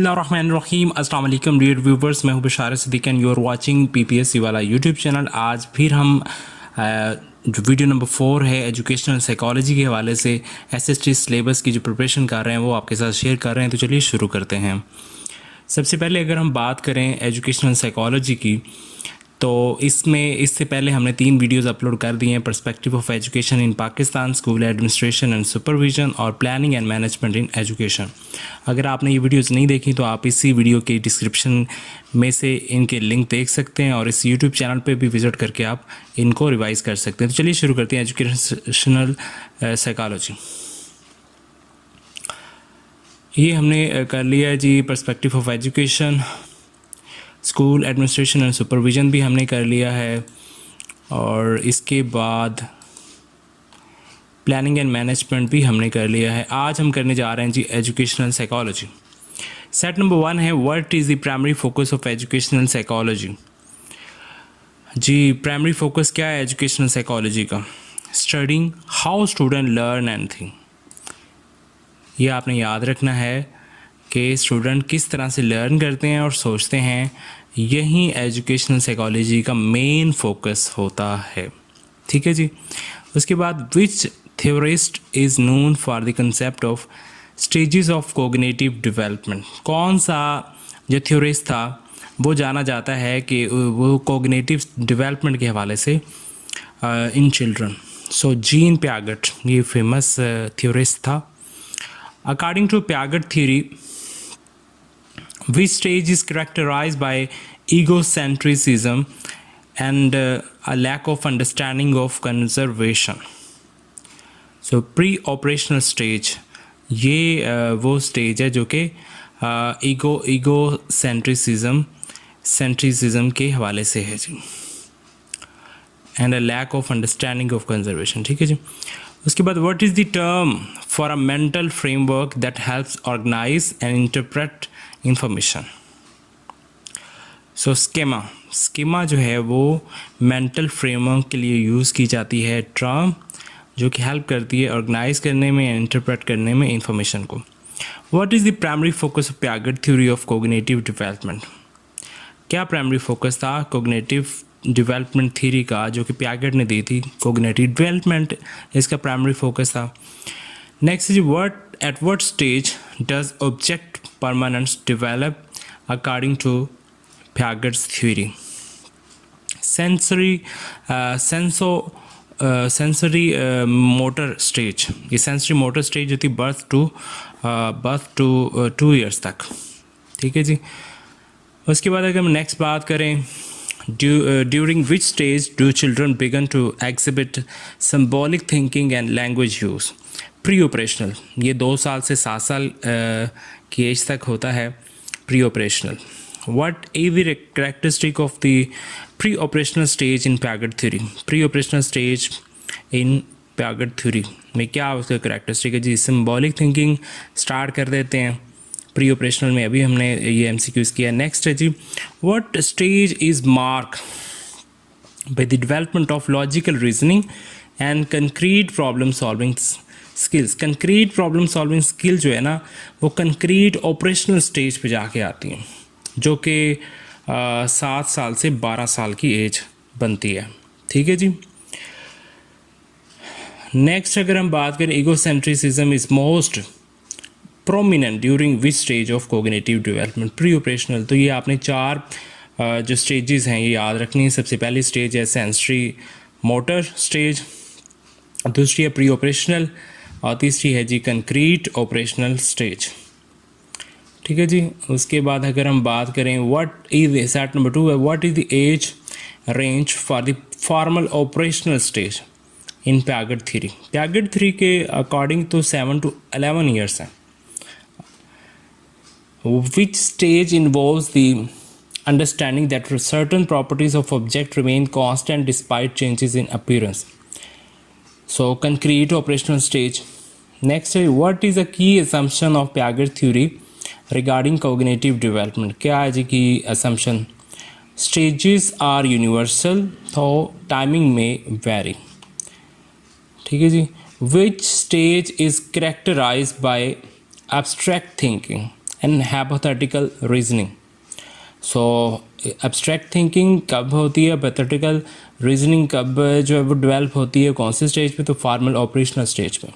बिस्मिल्लाहिर्रहमानिर्रहीम अस्सलाम वालेकुम डियर व्यूवर्स, मैं हूं Bashar Siddiqui and you are watching PPSC वाला यूट्यूब चैनल। आज फिर हम जो वीडियो नंबर 4 है एजुकेशनल साइकोलॉजी के हवाले से एसएसटी सिलेबस की जो प्रिपरेशन कर रहे हैं वो आपके साथ शेयर कर रहे हैं। तो चलिए शुरू करते हैं। सबसे पहले अगर हम बात करें एजुकेशनल साइकोलॉजी की, तो इससे पहले हमने 3 वीडियोस अपलोड कर दिए हैं। Perspective of education in Pakistan, school administration and supervision और planning and management in education. अगर आपने ये वीडियोस नहीं देखी तो आप इसी वीडियो के डिस्क्रिप्शन में से इनके लिंक देख सकते हैं और इस यूट्यूब चैनल पे भी विज़िट करके आप इनको रिवाइज़ कर सकते हैं। तो चलिए शुरू करते हैं एजुकेशनल साइकोलॉजी। ये हमने कर लिया है जी। Perspective of education, school administration and supervision भी हमने कर लिया है और इसके बाद प्लानिंग एंड मैनेजमेंट भी हमने कर लिया है। आज हम करने जा रहे हैं जी एजुकेशनल साइकोलॉजी। सेट नंबर 1 है what is the primary focus of educational psychology. जी प्राइमरी फोकस क्या है एजुकेशनल साइकोलॉजी का? Studying how student learn anything. ये आपने याद रखना है कि स्टूडेंट किस तरह से लर्न करते हैं और सोचते हैं, यही एजुकेशनल साइकोलॉजी का मेन फोकस होता है। ठीक है जी। उसके बाद which theorist is known for the concept of stages of cognitive development. कौन सा जो थ्योरिस्ट था वो जाना जाता है कि वो कोग्निटिव डेवलपमेंट के हवाले से in children. So Jean Piaget ये फेमस थ्योरिस्ट था। According to Piaget theory, which stage is characterized by egocentrism and a lack of understanding of conservation. So pre-operational stage ये वो स्टेज है जो कि सेंट्रिसिज्म के हवाले से है जी, and a lack of understanding of conservation. ठीक है जी। उसके बाद what is the term for a mental framework that helps organise and interpret information. So schema जो है वो मेंटल फ्रेमवर्क के लिए यूज़ की जाती है टर्म जो कि हेल्प करती है ऑर्गेनाइज करने में, इंटरप्रेट करने में इंफॉर्मेशन को। What is the primary focus of Piaget theory of cognitive development. क्या प्राइमरी फोकस था कोग्निटिव डेवलपमेंट थ्योरी का जो कि प्यागट ने दी थी? कोग्निटिव डेवलपमेंट इसका प्राइमरी फोकस था। Next is at what stage does object permanence develop according to Piaget's theory? Sensory motor stage। ये sensory motor stage होती birth to 2 years तक। ठीक है जी। उसके बाद अगर हम नेक्स्ट बात करें, during which stage do children begin to exhibit symbolic thinking and language use? Pre operational, ये 2 साल से 7 साल की एज तक होता है pre operational. What is the characteristic of the pre operational stage in Piaget theory. Pre operational stage in Piaget theory में क्या उसका कैरेक्टरिस्टिक है जी? सिंबॉलिक थिंकिंग स्टार्ट कर देते हैं प्री ऑपरेशनल में। अभी हमने ये एमसीक्यूज किया। नेक्स्ट है जी what stage is mark by the development of logical reasoning and concrete problem solving skills. Concrete problem solving skill जो है ना वो कंक्रीट ऑपरेशनल स्टेज पे जाके आती हैं जो कि 7 साल से 12 साल की एज बनती है। ठीक है जी। नेक्स्ट अगर हम बात करें, egocentrism is most prominent during which stage of cognitive development. Pre operational, तो ये आपने 4 जो स्टेजेस हैं ये याद रखनी है। सबसे पहली स्टेज है सेंसरी मोटर स्टेज, दूसरी है प्री ऑपरेशनल और तीसरी है जी कंक्रीट ऑपरेशनल स्टेज। ठीक है जी। उसके बाद अगर हम बात करें व्हाट इज सेट नंबर 2 है what is the age range for the formal operational stage in Piaget theory. Piaget theory के अकॉर्डिंग तो 7 to 11 ईयर्स है। Which stage involves the understanding that certain properties of object remain constant despite changes in appearance. So concrete operational stage. Next है what is a key assumption of Piaget theory regarding cognitive development? क्या है जी की assumption? Stages are universal, तो timing may vary. ठीक है जी। Which stage is characterized by abstract thinking and hypothetical reasoning. So abstract thinking कब होती है, hypothetical reasoning कब जो है वो डेवलप होती है, कौन से स्टेज पे, तो फॉर्मल ऑपरेशनल स्टेज पे.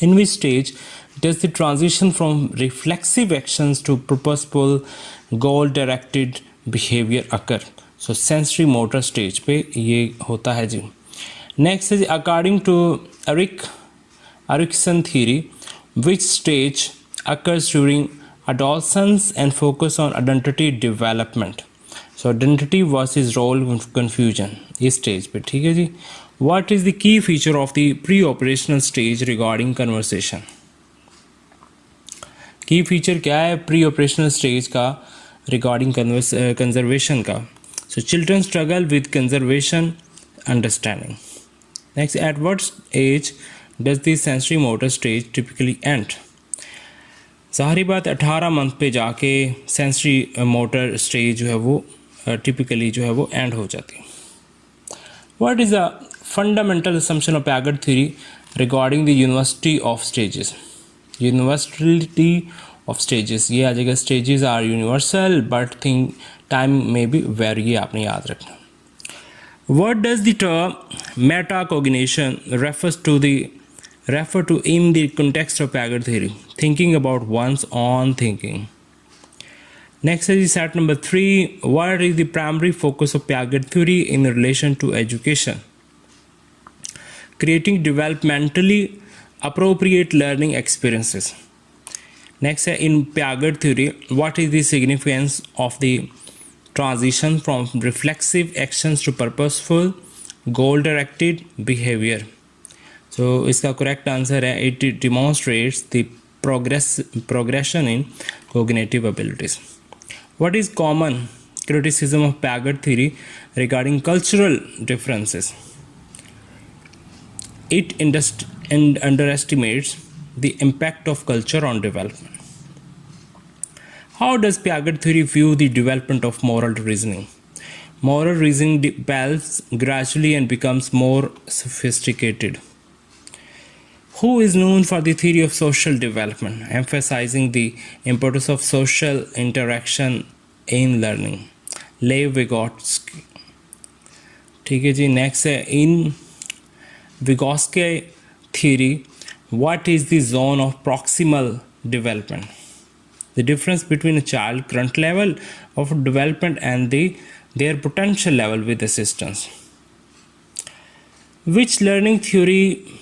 In which stage does the transition from reflexive actions to purposeful goal directed behavior occur? So sensory motor stage पे ये होता है जी. Next is according to Erikson theory, which stage occurs during adolescence and focus on identity development. So identity versus role confusion इस stage पे, ठीक है जी. What is the key feature of the pre-operational stage regarding conversation? Key feature क्या है pre-operational stage का regarding conservation का? So children struggle with conservation understanding. Next, at what age does the sensory motor stage typically end? ज़ाहिर बात 18 month पे जाके sensory motor stage जो है वो टिपिकली जो है वो एंड हो जाती है. What is the fundamental assumption of Piaget theory regarding the university of stages? Universality of stages, ये आ जाएगा. Stages are universal but time may be vary, ये आपने याद रखना. What does the term metacognition refer to in the context of Piaget theory? Thinking about one's own thinking. Next is set number 3. What is the primary focus of Piaget theory in relation to education? Creating developmentally appropriate learning experiences. Next, in Piaget theory, what is the significance of the transition from reflexive actions to purposeful, goal-directed behavior? So, इसका correct answer है it demonstrates the progression in cognitive abilities. What is common criticism of Piaget theory regarding cultural differences? It underestimates the impact of culture on development. How does Piaget theory view the development of moral reasoning? Moral reasoning develops gradually and becomes more sophisticated. Who is known for the theory of social development, emphasizing the importance of social interaction in learning? Lev Vygotsky. ठीक है जी. Next है in Vygotsky theory, what is the zone of proximal development? The difference between a child current level of development and their potential level with assistance. Which learning theory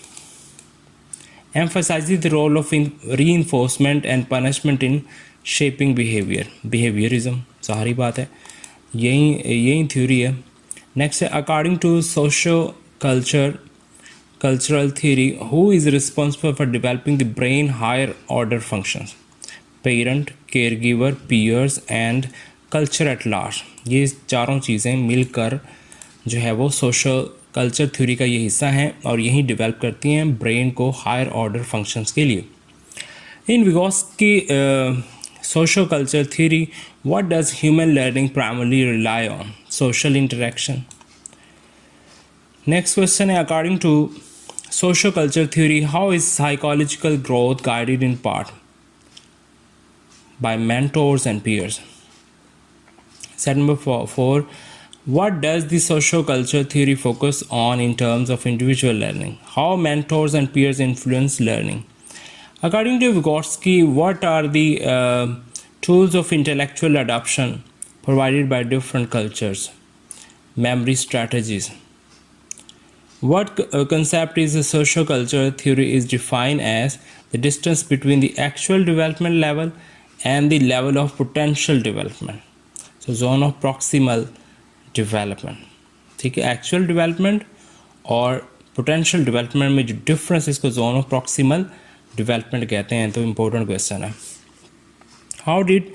emphasizes the role of reinforcement and punishment in shaping behavior? Behaviorism, सारी बात है, यही theory है. Next है according to cultural theory, who is responsible for developing the brain higher order functions? Parent, caregiver, peers and culture at large. ये चारों चीज़ें मिलकर जो है वो सोशल कल्चर थ्योरी का ये हिस्सा हैं और यही डेवलप करती हैं ब्रेन को हायर ऑर्डर फंक्शंस के लिए. इन Vygotsky social culture theory, what does human learning primarily rely on? Social interaction. Next question है according to social culture theory, how is psychological growth guided in part by mentors and peers? Set number 4. What does the socio-culture theory focus on in terms of individual learning? How mentors and peers influence learning? According to Vygotsky, what are the tools of intellectual adoption provided by different cultures? Memory strategies. What concept is a socio-culture theory is defined as the distance between the actual development level and the level of potential development. So zone of proximal development. ठीक है, actual development और potential development में जो difference इसको zone of proximal development कहते हैं. तो important question है. हाउ डिड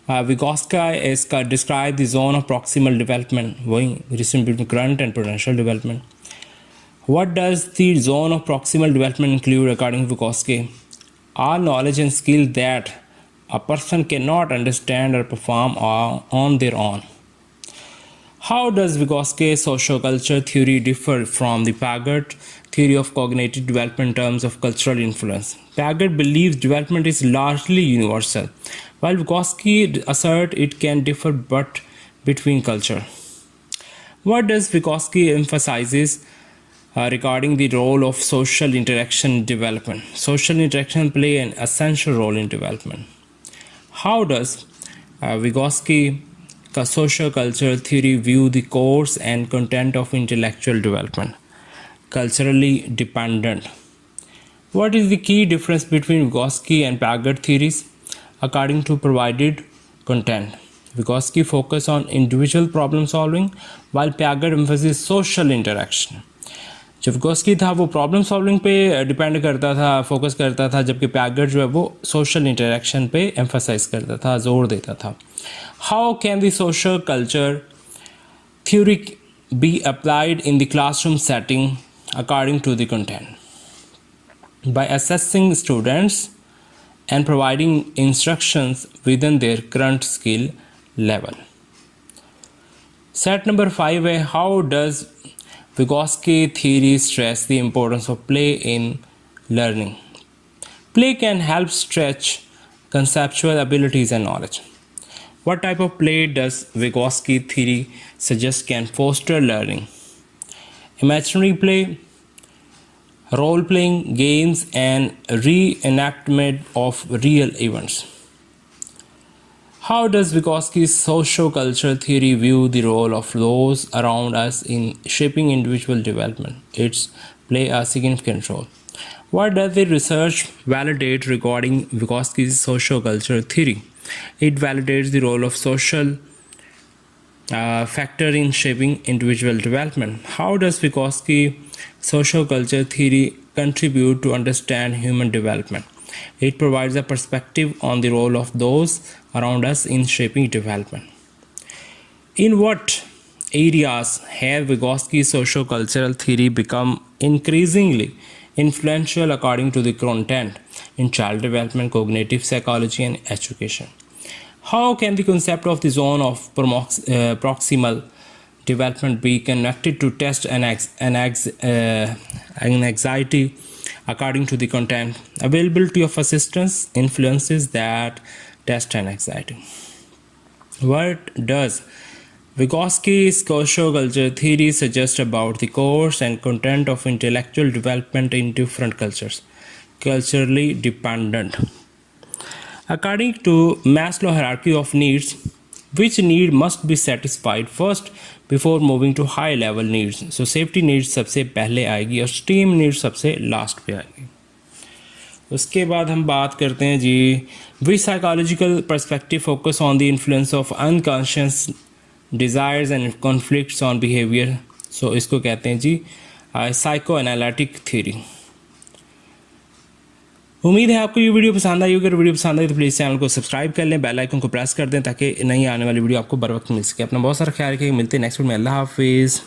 Vygotsky इसका describe the zone of proximal development, वही relation between current and potential development. What does the zone of proximal development include according to Vygotsky? All knowledge and skill that a person cannot understand or perform on their own. How does Vygotsky's socio-culture theory differ from the Piaget theory of cognitive development in terms of cultural influence? Piaget believes development is largely universal, while Vygotsky asserts it can differ but between culture. What does Vygotsky emphasizes regarding the role of social interaction in development? Social interaction play an essential role in development. How does Vygotsky का social culture theory view the course and content of intellectual development? Culturally dependent. What is the key difference between Vygotsky and Piaget theories? According to provided content, Vygotsky focus on individual problem solving while Piaget emphasizes social interaction. जो विगोस्की था वो problem solving पे depend करता था, focus करता था, जबकि पैगट जो है वो सोशल इंटरेक्शन पे एम्फसाइज करता था, जोर देता था. How can the social culture theory be applied in the classroom setting according to the content? By assessing students and providing instructions within their current skill level. Set number 5 है, how does Vygotsky theory stress the importance of play in learning? Play can help stretch conceptual abilities and knowledge. What type of play does Vygotsky theory suggest can foster learning? Imaginary play, role-playing games, and reenactment of real events. How does Vygotsky's socio-culture theory view the role of those around us in shaping individual development? It's play a significant role. What does the research validate regarding Vygotsky's socio-culture theory? It validates the role of social factor in shaping individual development. How does Vygotsky social culture theory contribute to understand human development? It provides a perspective on the role of those around us in shaping development. In what areas have Vygotsky's socio-cultural theory become increasingly influential according to the content in child development, cognitive psychology, and education? How can the concept of the zone of proximal development be connected to test and anxiety according to the content? Availability of assistance influences that test and anxiety. What does Vygotsky's socio-culture theory suggest about the course and content of intellectual development in different cultures? Culturally dependent. According to Maslow hierarchy of needs, which need must be satisfied first before moving to high level needs? So safety needs सबसे पहले आएगी और esteem needs सबसे last पे आएगी. उसके बाद हम बात करते हैं जी, which psychological perspective focus on the influence of unconscious desires and conflicts on behavior? So इसको कहते हैं जी psychoanalytic theory. उम्मीद है आपको ये वीडियो पसंद आई. अगर वीडियो पसंद आई तो प्लीज़ चैनल को सब्सक्राइब कर लें, बेल आइकन को प्रेस कर दें ताकि नई आने वाली वीडियो आपको बर वक्त मिल सके. अपना बहुत सारा ख्याल रखिए. मिलते हैं नेक्स्ट वीडियो में. अल्लाह हाफिज़.